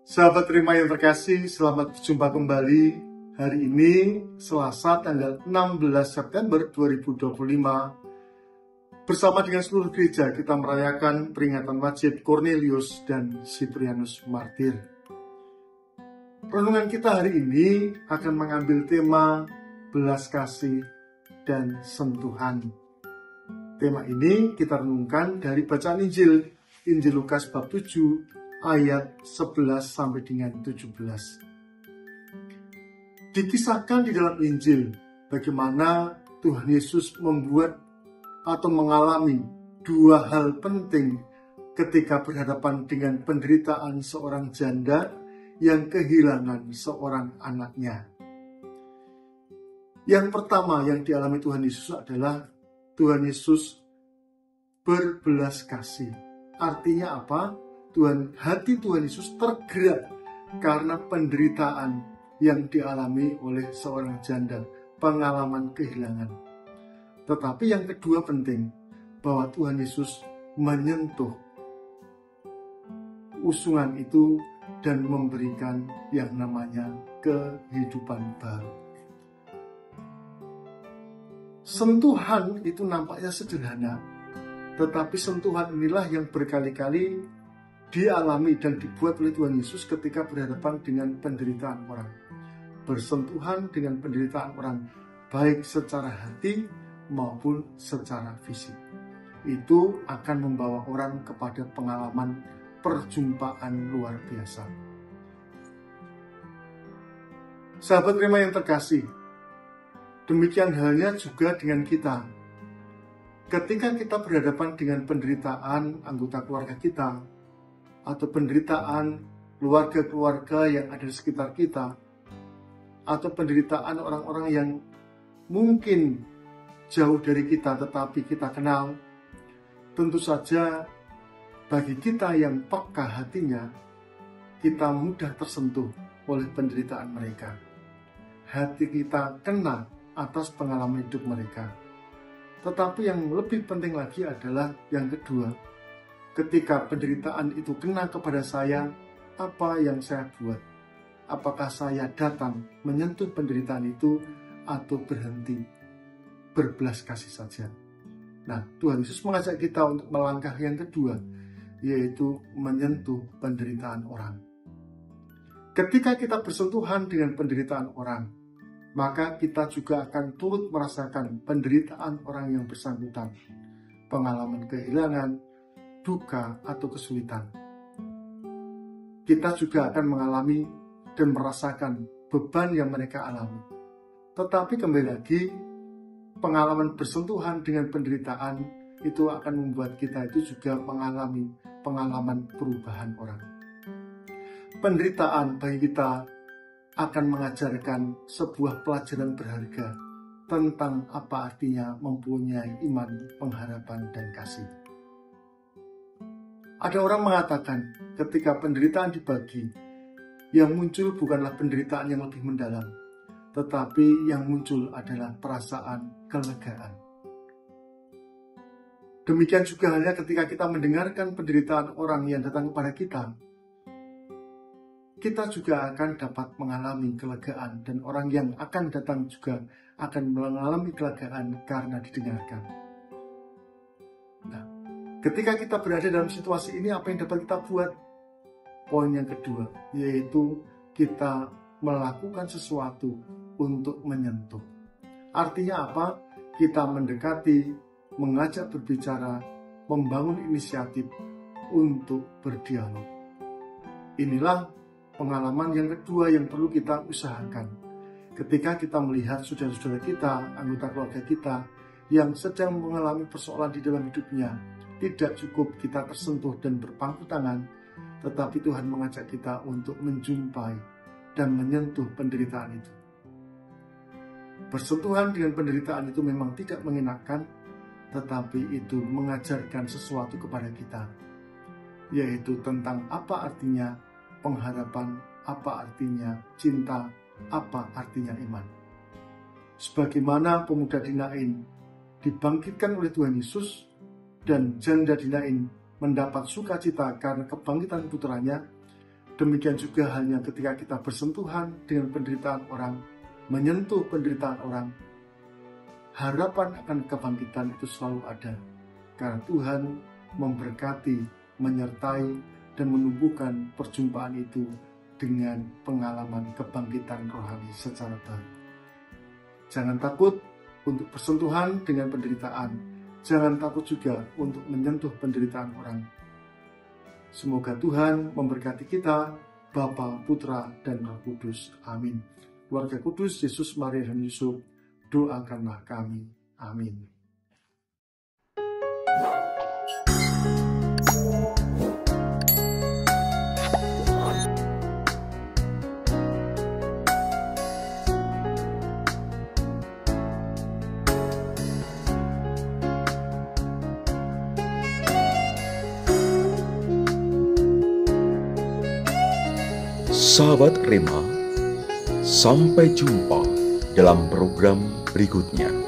Sahabat terima yang terkasih, selamat berjumpa kembali. Hari ini Selasa tanggal 16 September 2025. Bersama dengan seluruh gereja kita merayakan peringatan wajib Cornelius dan Cyprianus Martir. Renungan kita hari ini akan mengambil tema belas kasih dan sentuhan. Tema ini kita renungkan dari bacaan Injil Lukas bab 7 ayat 11 sampai dengan 17. Dikisahkan di dalam Injil bagaimana Tuhan Yesus membuat atau mengalami dua hal penting ketika berhadapan dengan penderitaan seorang janda yang kehilangan seorang anaknya. Yang pertama yang dialami Tuhan Yesus adalah Tuhan Yesus berbelas kasih. Artinya apa? Hati Tuhan Yesus tergerak karena penderitaan yang dialami oleh seorang janda, pengalaman kehilangan. Tetapi yang kedua penting, bahwa Tuhan Yesus menyentuh usungan itu dan memberikan yang namanya kehidupan baru. Sentuhan itu nampaknya sederhana, tetapi sentuhan inilah yang berkali-kali dialami dan dibuat oleh Tuhan Yesus ketika berhadapan dengan penderitaan orang. Bersentuhan dengan penderitaan orang, baik secara hati maupun secara fisik. Itu akan membawa orang kepada pengalaman perjumpaan luar biasa. Sahabat terima yang terkasih, demikian halnya juga dengan kita. Ketika kita berhadapan dengan penderitaan anggota keluarga kita, atau penderitaan keluarga-keluarga yang ada di sekitar kita, atau penderitaan orang-orang yang mungkin jauh dari kita tetapi kita kenal, tentu saja bagi kita yang peka hatinya, kita mudah tersentuh oleh penderitaan mereka. Hati kita kena atas pengalaman hidup mereka. Tetapi yang lebih penting lagi adalah yang kedua, ketika penderitaan itu kena kepada saya, apa yang saya buat? Apakah saya datang menyentuh penderitaan itu atau berhenti berbelas kasih saja? Nah, Tuhan Yesus mengajak kita untuk melangkah yang kedua, yaitu menyentuh penderitaan orang. Ketika kita bersentuhan dengan penderitaan orang, maka kita juga akan turut merasakan penderitaan orang yang bersangkutan, pengalaman kehilangan, duka, atau kesulitan. Kita juga akan mengalami dan merasakan beban yang mereka alami. Tetapi kembali lagi, pengalaman bersentuhan dengan penderitaan itu akan membuat kita itu juga mengalami pengalaman perubahan orang. Penderitaan bagi kita akan mengajarkan sebuah pelajaran berharga tentang apa artinya mempunyai iman, pengharapan, dan kasih. Ada orang mengatakan ketika penderitaan dibagi, yang muncul bukanlah penderitaan yang lebih mendalam, tetapi yang muncul adalah perasaan kelegaan. Demikian juga halnya ketika kita mendengarkan penderitaan orang yang datang kepada kita juga akan dapat mengalami kelegaan, dan orang yang akan datang juga akan mengalami kelegaan karena didengarkan. Nah, ketika kita berada dalam situasi ini, apa yang dapat kita buat? Poin yang kedua, yaitu kita melakukan sesuatu untuk menyentuh. Artinya apa? Kita mendekati, mengajak berbicara, membangun inisiatif untuk berdialog. Inilah pengalaman yang kedua yang perlu kita usahakan. Ketika kita melihat saudara-saudara kita, anggota keluarga kita yang sedang mengalami persoalan di dalam hidupnya, tidak cukup kita tersentuh dan berpangku tangan, tetapi Tuhan mengajak kita untuk menjumpai dan menyentuh penderitaan itu. Bersentuhan dengan penderitaan itu memang tidak mengenakan, tetapi itu mengajarkan sesuatu kepada kita, yaitu tentang apa artinya pengharapan, apa artinya cinta, apa artinya iman. Sebagaimana pemuda di Nain dibangkitkan oleh Tuhan Yesus dan janda di Nain mendapat sukacita karena kebangkitan putranya, Demikian juga halnya ketika kita bersentuhan dengan penderitaan orang, menyentuh penderitaan orang, harapan akan kebangkitan itu selalu ada. Karena Tuhan memberkati, menyertai, dan menumbuhkan perjumpaan itu dengan pengalaman kebangkitan rohani secara baru. Jangan takut untuk bersentuhan dengan penderitaan. Jangan takut juga untuk menyentuh penderitaan orang. Semoga Tuhan memberkati kita, Bapa, Putra, dan Roh Kudus. Amin. Keluarga kudus, Yesus, Maria, dan Yusuf, doakanlah kami. Amin. Sahabat Rema, sampai jumpa dalam program berikutnya.